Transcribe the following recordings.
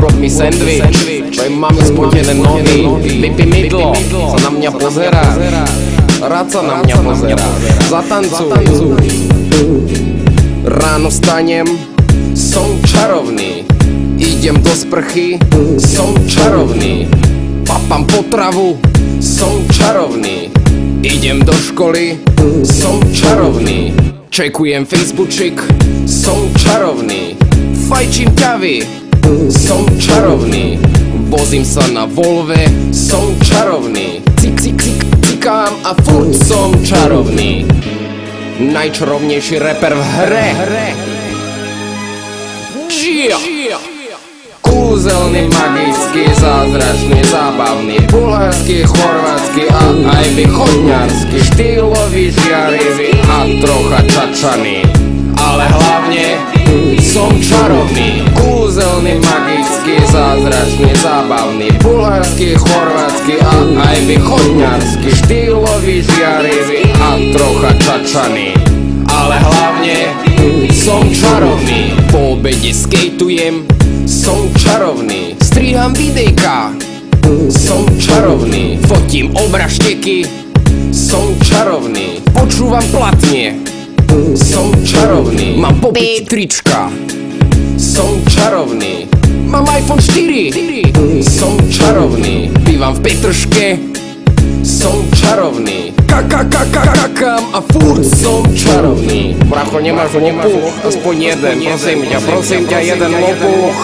urob mi sendvič, tvojej mami spotené nohy, vypí mydlo, sa na mňa pozerá, rád sa na mňa pozerá, zatancuj. Ráno stanem, som čarovný, idem do sprchy, som čarovný, papám potravu, som čarovný, idem do školy, som čarovný, čekujem Facebookčik, som čarovný, fajčím ťavy, som čarovný, vozím sa na Volve, som čarovný, cikám a furt som čarovný, najčarovnejší rapper v hre. Kúzelný, magický, zázračný, zábavný, bulharský, chorvátsky a aj východňarský, štýlový, žiarivý a trocha čačaný, ale hlavne som čarovný. Kúzelný, magický, zázračný, zábavný, bulharský, chorvátsky a aj východňarský, štýlový, žiarivý a trocha čačaný, ale hlavne som čarovný. Po obede skejtujem, som čarovný, striham videjka, som čarovný, fotím obražteky, som čarovný, počúvam platne, som čarovný, mám popiť trička, som čarovný, mám iPhone 4, som čarovný, bývam v Petržke, som čarovný, kakam a furt som čarovný. Bracho, nemáš lopuch? Aspoň jeden, prosím ťa, jeden lopuch.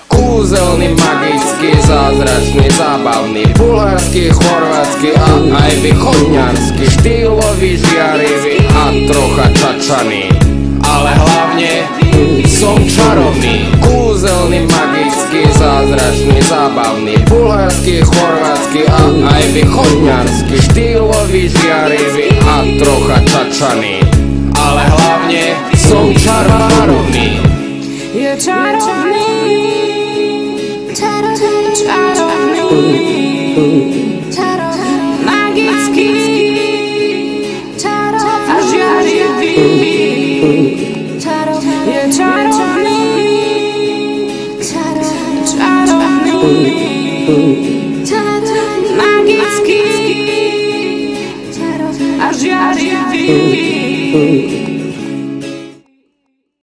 Kúzelný, magický, zázračný, zábavný, bulharský, chorvátsky a aj východňarský, štýlový, žiarivý a trocha čačaný, ale hlavne som čarovný. Kúzelný, magický, zázračný, zábavný, bulharský, chorvátsky a aj východňarský, štýlový, žiarivý a trocha čačaný, ale hlavne som čarovný. Je čarovný, magický a žiarivý. Je čarovný, magický a žiarivý.